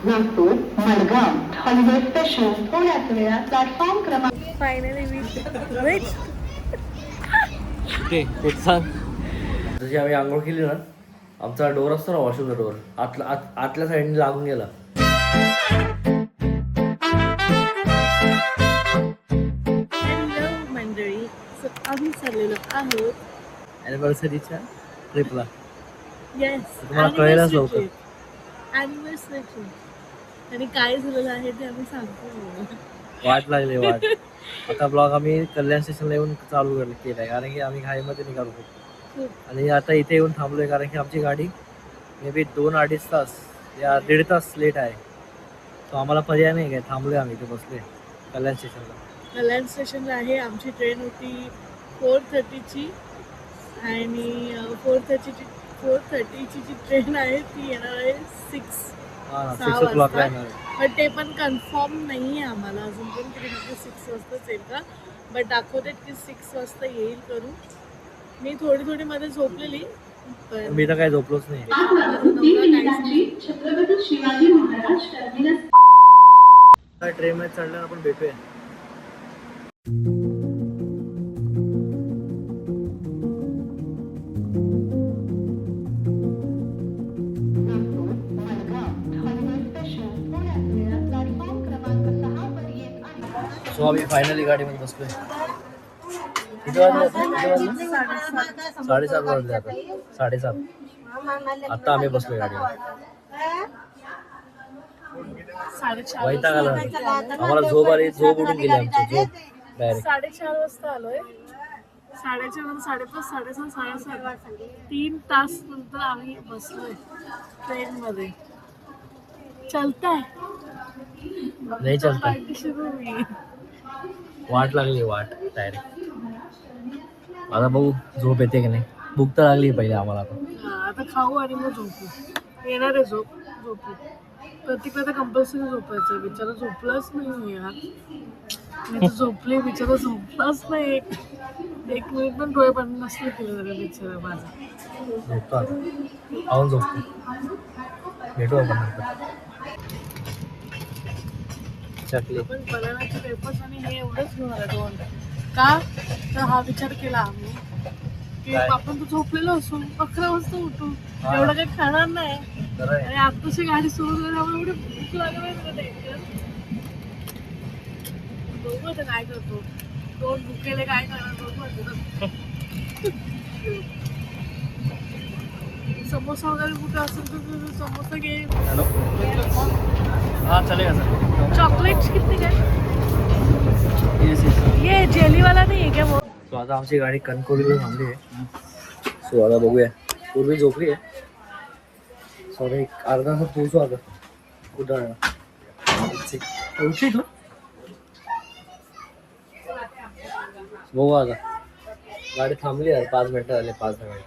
Nagpur Madgaon holiday special थोड्याच वेळात platform क्रमांक. फायनली वी ते सांग. जशी आम्ही आंघोळ केली ना, आमचा डोर असतो ना, वॉशरूमचा डोर आतल्या साईडने लागून गेला. हॅलो मंडळी, आम्ही चाललेलो आहोत ॲनिव्हर्सरीच्या ट्रिपला. येस, तुम्हाला कळेलच लवकर. Anniversary trip. आणि काय झालेलं आहे ते आम्ही सांगतो. वाट लागली वाट. आता ब्लॉग आम्ही कल्याण स्टेशनला येऊन चालू केलाय, कारण की आम्ही घाईमध्ये निघालो होतो. आणि आता इथे येऊन थांबलोय, कारण की आमची गाडी मे बी 2-2.5 तास या 1.5 तास लेट आहे. तो आम्हाला पर्याय नाही काय, थांबलोय आम्ही इथे बसलोय कल्याण स्टेशनला. कल्याण स्टेशनला आहे. आमची ट्रेन होती 4:30ची आणि 4:30ची जी ट्रेन आहे ती येणार आहे 6 वाजता. पण ते पण कन्फर्म नाही आहे आम्हाला अजून पण किती, 6 वाजताच येईल का, बट दाखवते की 6 वाजता येईल करून. मी थोडी मध्ये झोपलेली, पण मी तर काय झोपलोच नाही. छत्रपती शिवाजी महाराज टर्मिनस. ट्रेन मध्ये चढल्यावर आपण भेटूया. नागपूर मडगाव हॉलिडे स्पेशल थोड्याच वेळात प्लॅटफॉर्म क्रमांक 6 वर येत आहे. सो आम्ही फायनली गाडीमध्ये बसलोय. किती वाजले? 7:30 वाजले आता. 7:30 आता आम्ही बसलोय गाडीवर. 4:30 वैताग आला. आम्हाला झोप आली, झोप उडून गेली आमची झोप डायरेक्ट. 4:30 वाजता आलोय. 4:30, 5:30, 6:30, 7:30 3 तास नंतर आम्ही बसलोय ट्रेन मध्ये. चलताय नाही चलता. पार्टी सुरू होईल. वाट लागली वाट डायरेक्ट. आता बघू झोप येते की नाही. भूक तर लागली पहिले आम्हाला. आता खाऊ आणि मग झोपू. येणार आहे झोपू. प्रत्येकाला तर कंपल्सरी झोपायचं. बिचारा झोपलाच नाही यार. मी तर झोपले, बिचारा झोपलाच नाही. एक मिनिट पण डोळे बंद नसले केलं जरा बिचारा माझा. झोपतो आता, खाऊन झोपतो. भेटू आपण नंतर. चकली पण बनानाचे पेपर्स आणि हे एवढंच घेऊन आलं 2. का तर हा विचार केला आम्ही की आपण तर झोपलेलो असू, 11 वाजता उठू, एवढं काही खाणार नाही. आणि आताशी गाडी सुरू झाल्यामुळे एवढी भूक लागली. बघू आता काय करतो. 2 भुकेले काय करणार बघू आता. समोसा वगैरे कुठे असेल तर समोसा घे. हॅलो हाँ चलेगा सर. चॉकलेट्स कितने काय? ये जेली वाला नहीं है क्या वो? सो आता आमची गाडी कणकवलीला थांबली आहे. सो आता बघूया. पूर्वी झोपली आहे. सो आता एक अर्धा तास पोहोचू आता कुठं उठली तू. बघू आता गाडी थांबली आहे. 5 मिनिटं झाले. 5-10 मिनिट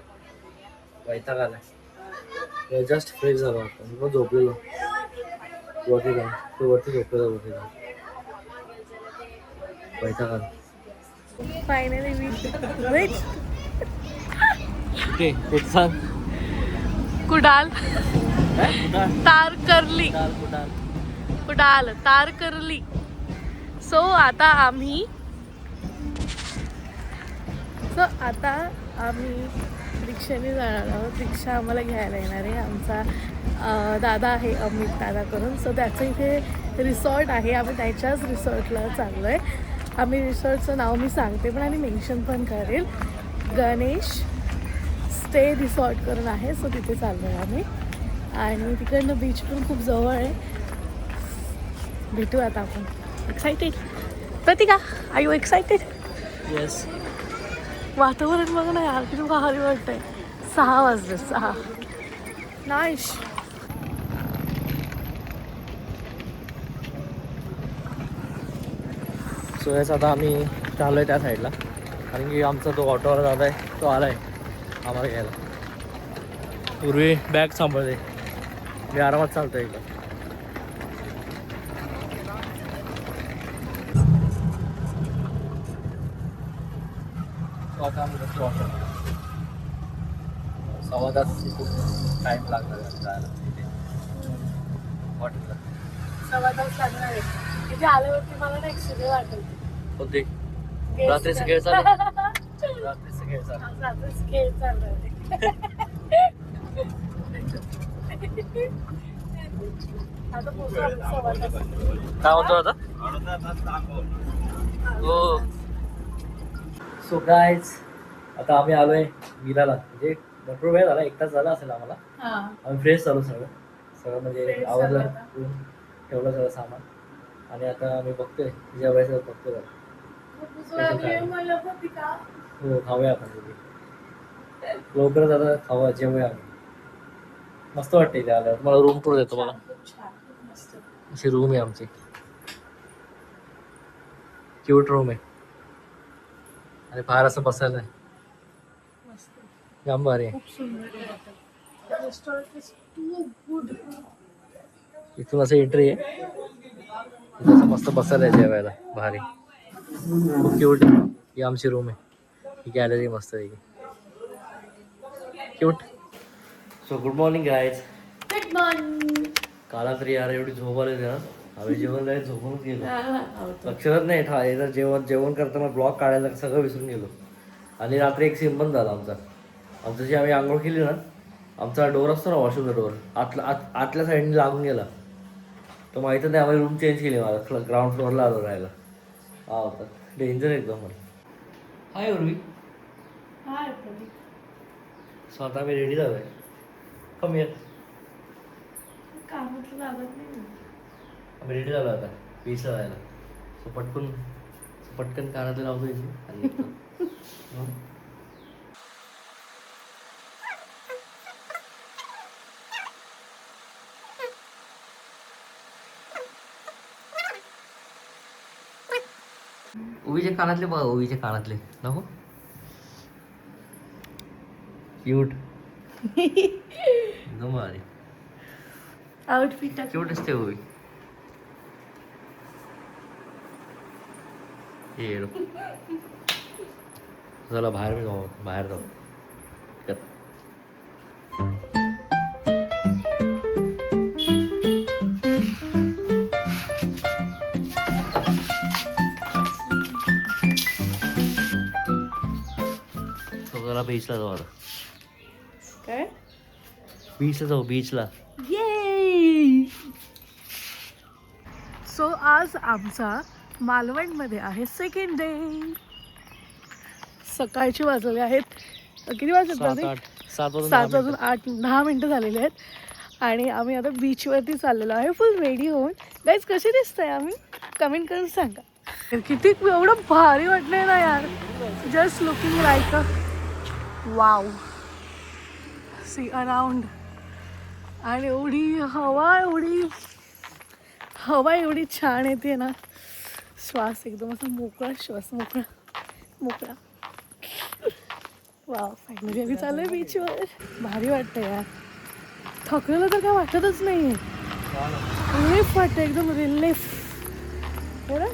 वैताग आलाय. जस्ट फ्रेश झालो आता. मग झोपलेलो वरती जाऊन. तो वरती झोपलेलो वरती जाऊन. वैताग आला. फायनली वी ते सांग. कुडाल तार करली. कुडाल कुडाल तार करली. सो आता आम्ही रिक्षाने जाणार आहोत. रिक्षा आम्हाला घ्यायला येणार आहे आमचा दादा आहे, अमित दादा करून. सो त्याचं इथे रिसॉर्ट आहे. आम्ही त्याच्याच रिसॉर्टला चाललो आहे. आम्ही रिसॉर्टचं नाव मी सांगते पण आणि मेन्शन पण करेल. गणेश स्टे रिसॉर्ट करून आहे. सो तिथे चाललो आहे आम्ही. आणि तिकडनं बीच पण खूप जवळ आहे. भेटू आता आपण. Excited Pratika, are you excited? Yes. वातावरण बघ ना यार, किती भारी वाटतंय. 6 वाजले. 6 नाईस. सो याच आता आम्ही चाललो आहे त्या साईडला, कारण की आमचा तो ऑटोवाला दादा आहे तो आला आहे आम्हाला घ्यायला. पूर्वी बॅग सांभाळते, मी आरामात चालतो एकदा. आता आम्ही बसलो ऑटो. 1.25 तास खूप टाईम लागला जायला तिथे हॉटेलला. सव्वा तास लागणार आहे. इथे आल्यावरती मला ना एक सगळे वाटेल. कोणते रात्रीचे खेळ चालू रात्रीचे खेळ चालू रात्रीच खेळ चालणार आहे. आता पोहोचू आम्ही सव्वा तास. काय म्हणतो आता हो. सो गाईज आता आम्ही आलोय विराला. म्हणजे भरपूर वेळ झाला, 1 तास झाला असेल आम्हाला. आम्ही फ्रेश झालो सगळं सगळं म्हणजे Fresh आवडलं झालो आता. ठेवलं सगळं सामान आणि आता आम्ही बघतोय जेवायचं बघतोय जरा. हो खाऊया आपण तिथे लवकरच आता खावा जेवूया आम्ही. मस्त वाटते इथे आल्यावर. मला रूम टूर देतो बघा. अशी रूम आहे आमची, क्यूट रूम आहे आणि फार असं बसायला आहे. जाम भारी आहे. खूप सुंदर आहे. Restaurant is too good. इथून असं एंट्री आहे, इथं असं मस्त बसायला आहे जेवायला. भारी खूप क्यूट आहे. ही आमची रूम आहे, ही गॅलरी मस्त आहे cute. So good morning guys. Good morning. काला तरी यार एवढी झोप आली ना, आम्ही जेवण जायला झोपूनच गेलो. लक्षात नाही जेवण करताना ब्लॉग काढायला सगळं विसरून गेलो. आणि रात्री एक सीन पण झाला आमचा. जी आम्ही आंघोळ केली ना, आमचा डोर असतो ना वॉशरूमचा डोर आतल्या साईडने लागून गेला. तर माहिती नाही, आम्ही रूम चेंज केली. मला ग्राउंड फ्लोअरला आलो राहायला. हा होता डेंजर एकदम. मला हाय उर्वी. हाय. सो आता आम्ही रेडी झालो आहे. कमी येत कामातलं लागत नाही. आम्ही रेडी झालो आता बीचला जायला. सो पटकन कानातले लावतो इथे आणि निघतो. उवीचे कानातले बघा, उवीचे कानातले नको क्यूट एकदम भारी आउटफिट क्यूट असते उवी. ये चला बाहेर जाऊ. जरा बीचला जाऊ आता. काय बीचला जाऊ बीचला. सो आज आमचा मालवणमध्ये आहे सेकंड डे. सकाळचे वाजले आहेत किती वाजत 7 वाजून 8-10 मिनटं झालेली आहेत. आणि आम्ही आता बीचवरती चाललेलो आहे फुल रेडी होऊन. गाईज कसे दिसतंय आम्ही कमेंट करून सांगा. किती एवढं भारी वाटलंय ना यार. Just looking like a wow. See around. आणि एवढी हवा एवढी छान येते ना. श्वास एकदम असा मोकळा श्वास मोकळा. वाव. फायनली आम्ही चाललोय बीचवर. भारी वाटतं यार. थकलेलं तर काय वाटतच नाही. रिलीफ वाटतं एकदम रिलीफ. बरं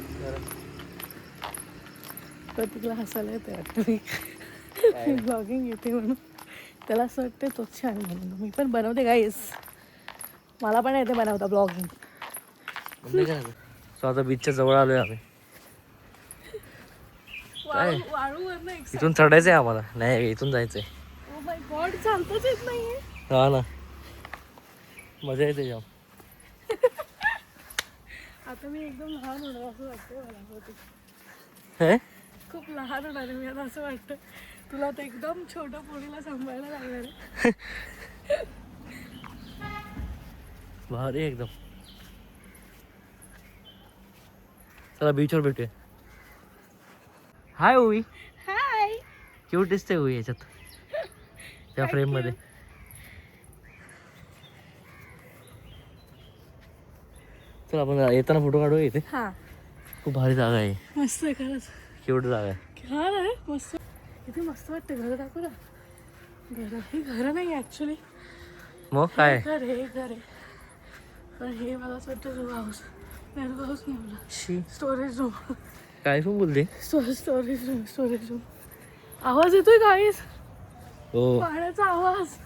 प्रतीकला हसायला येते वाटतं. मी ब्लॉगिंग येते म्हणून त्याला असं वाटतं तोच छान म्हणून. मी पण बनवते गाईस. मला पण येते बनवता ब्लॉगिंग. सो आता बीचच्या जवळ आलोय आम्ही. काय इथून चढायचंय आम्हाला. नाही इथून जायचंय. ओ माय गॉड चालताच येत नाहीये. हा ना मजा येते जाम. आता मी एकदम लहान होणार असं वाटतंय मला. हे खूप लहान होणार आहे मी आता असं वाटतं. तुला तर एकदम छोट्या पोरीला सांभाळायला लागणार आहे. भारी एकदम. चला बीचवर भेटूया. हाय ओवी. हाय. क्यूट दिसते ओवी याच्यात त्या फ्रेम मध्ये. चल आपण येताना फोटो काढूया इथे. हा खूप भारी जागा आहे. मस्त आहे खरंच. क्यूट जागा आहे. छान आहे मस्त. इथे मस्त वाटतं. घर दाखवू ना. हे घर नाही ॲक्च्युली. मग काय घर आहे. पण हे मला असं वाटतं रूम हाऊस नाही मला. Storage room. काय पण बोलते. Storage room. आवाज येतोय काहीच. हो पाण्याचा आवाज.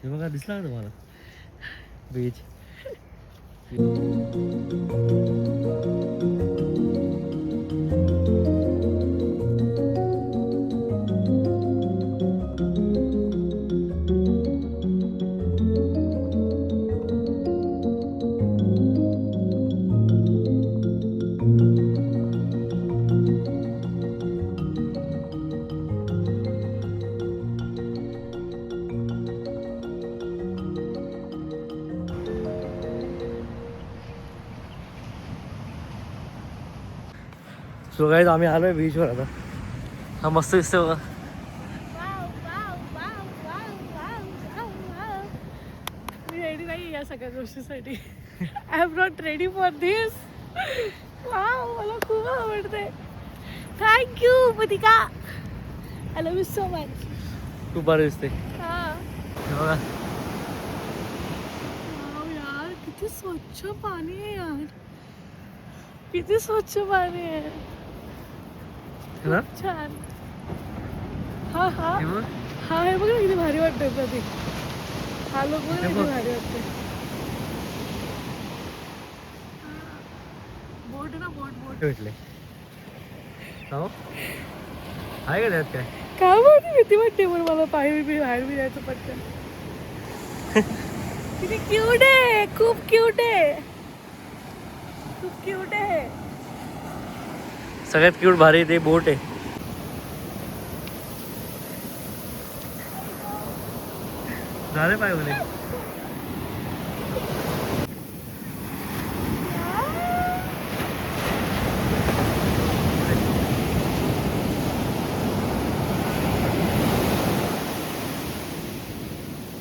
हे बघा दिसला का तुम्हाला बीच. सो गाईज आम्ही आलोय बीचवर आता. हा मस्त दिसतोय बघा. मी रेडी नाही या सगळ्या गोष्टीसाठी. I am not ready for this. Wow, मला खूप आवडते. Thank you Patika. I love you so much. खूप भारी दिसते. हा हे बघा वाव यार, किती स्वच्छ पाणी आहे यार. किती स्वच्छ पाणी आहे. है ना? छान. हा हा हे बघ. हा हे बघ ना किती भारी वाटतंय प्रतीक. हा लोक बघ ना हे किती बघ. भारी वाटतंय. बोट ना बोट बोट. भेटले हो आहे का त्यात काय? काय माहिती भीती वाटते पण मला. पाय बी बाहेर बी जायचं पटकन. किती क्यूट आहे. खूप क्यूट आहे. खूप क्यूट आहे. सगळ्यात क्यूट भारी ते बोट आहे. झाले पाय बोले.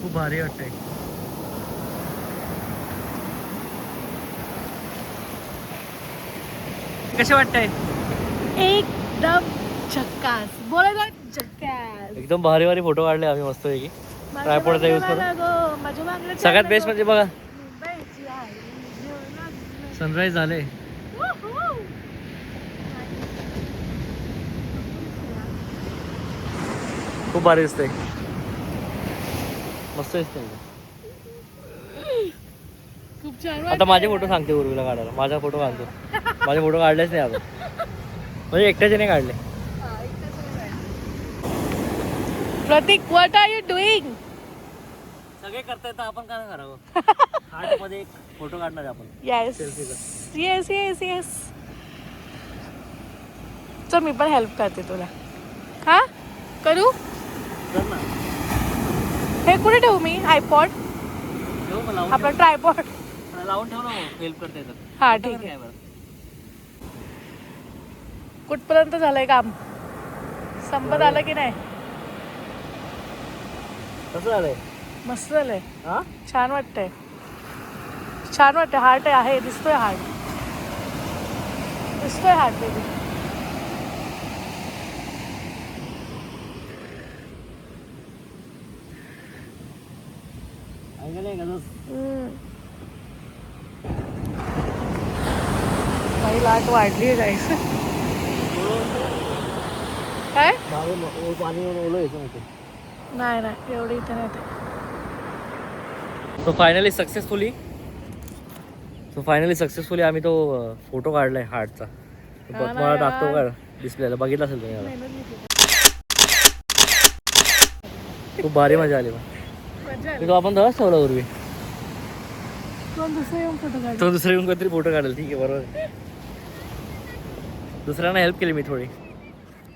खूप भारी वाटतंय. कसे वाटतंय? एकदम झक्कास. बोला ना झक्कास. एकदम भारी भारी फोटो काढले आम्ही मस्त पैकी. ट्रायपॉडचा यूज करून. माझ्या मागणं सगळ्यात बेस्ट म्हणजे बघा मुंबईची आहे. सनराईज झाले. खूप भारी दिसतंय. मस्त दिसतंय. खूप छान. आता माझे फोटो सांगते उर्वीला काढायला. माझा फोटो काढतो. माझे फोटो काढलेच नाही अजून. म्हणजे एकट्याचे नाही काढले. प्रतीक, व्हॉट आर यू डुईंग? सगळे करता येतं, आपण काय करावं. हार्ट मध्ये एक फोटो काढणार आहे आपण. येस सेल्फीचा. Yes yes yes. चल मी पण हेल्प करते तुला. हा करू? कर ना. हे कुठे ठेवू मी? आयपॉड ठेव मग, लावून आपला ठेव. ट्रायपॉड. लावून ठेव ना. हेल्प करता येतं. हा ठीक आहे. कुठपर्यंत झालंय काम? संपत आलं की नाही? कसं झालंय? मस्त झालंय. हा छान वाटतंय. छान वाटतंय. हार्ट आहे. दिसतोय हार्ट. दिसतोय हार्ट बेबी. ऐकलं का काही लाट वाढली आहे जायचं. काय? पाणी ओलं येतं माहिती. नाही नाही एवढी इथे नाही ते. सो फायनली सक्सेसफुली आम्ही तो फोटो काढलाय हार्टचा. हा ना मला टाकतो यार. का डिस्प्लेला, बघितला असेल तुम्ही. मेहनत घेतली. खूप भारी मजा आली. मजा आली. तो आपण तवाच ठेवला उर्वी. कोण दुसरं येऊन फोटो काढ. तो दुसरा येऊन काहीतरी फोटो काढेल. ठीक आहे बरोबर. दुसऱ्यांना हेल्प केली मी थोडी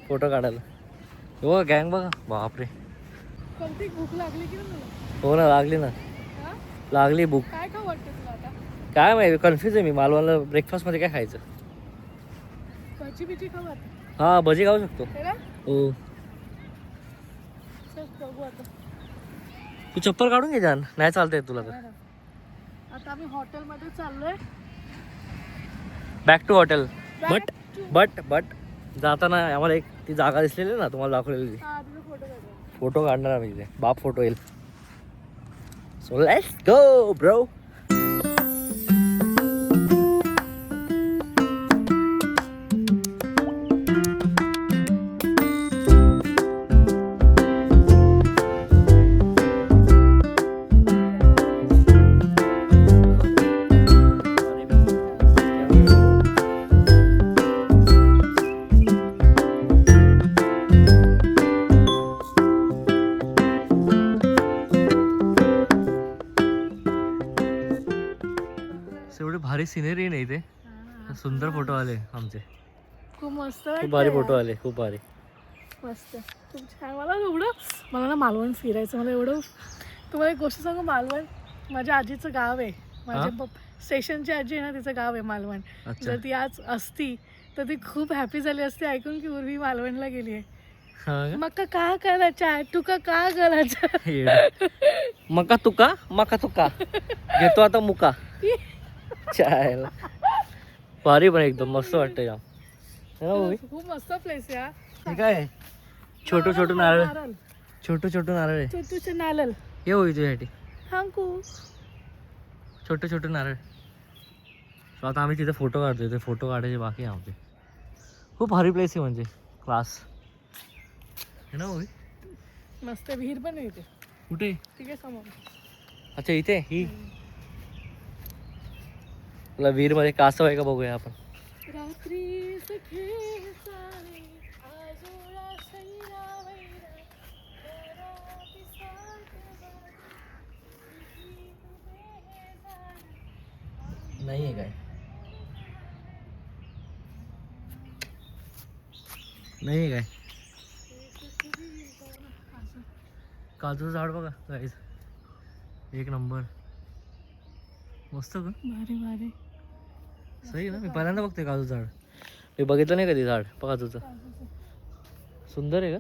फोटो काढायला. हो गँग बघा. बापरे. प्रतीक, भूक लागली की नाही तुला? हो ना, लागली ना. हा? लागली भूक. काय खाऊ वाटतं तुला आता? काय माहिती, कन्फ्यूज आहे मी. मालवणला ब्रेकफास्टमध्ये काय खायचं. भजी बिजी खाऊ आता? हा भजी खाऊ शकतो. है ना? हो. चल बघू आता. तू चप्पल काढून घे जान. नाही चालतंय तुला तर. आता आम्ही हॉटेलमध्ये चाललोय. Back to hotel. Back but जाताना आम्हाला एक ती जागा दिसलेली ना तुम्हाला दाखवलेली. हा तुझा फोटो काढू. फोटो काढणार आम्ही तिथे. बाप फोटो येईल. So let's go bro. भारी सिनेरी नाही इथे, सुंदर फोटो आले आमचे, खूप मस्त खूप वाटतंय भारी फोटो यार. आले, खूप भारी. मस्त, खूप छान. मला ना मालवण फिरायचं, मला एवढं. तुम्हाला एक गोष्ट सांगू, मालवण माझ्या आजीचं गाव आहे. माझ्या स्टेशनची आजी आहे ना, तिचं गाव आहे मालवण. अच्छा. जर ती आज असती तर ती खूप हॅपी झाली असते ऐकून की उर्वी मालवणला गेली आहे. हा का? मका का करायचा, तुका का करायचा. येडा. मका तुका घेतो आता मुका. चायला भारी, पण एकदम मस्त वाटतं यार. है ना भाई? खूप मस्त प्लेस या. हे काय आहे? छोटू छोटू नारळ, नारळ, छोटू छोटू नारळ आहे. छोटूचे नारळ. हे होई तुझ्यासाठी हांकू. छोटू छोटू नारळ. So आता आम्ही तिथे फोटो काढतोय, ते फोटो काढायचे बाकी आहे आमचे. खूप भारी प्लेस आहे म्हणजे, क्लास है ना भाई? मस्त विहीर पण येते कुठे? ठीक आहे समोर. अच्छा इथे ही तुला वीर मध्ये कासव आहे का बघूया आपण. रात्री सखे सारे आजोळा सैरा वैरा तेरा पिसाट नाही आहे काय? नाही आहे काय? काजूचं झाड बघा गाईज, एक नंबर, मस्त का? भारी भारी. सही ना, मी पहिल्यांदा बघतोय काजूचं झाड, मी बघितलं नाही कधी झाड काजूचं. सुंदर आहे का?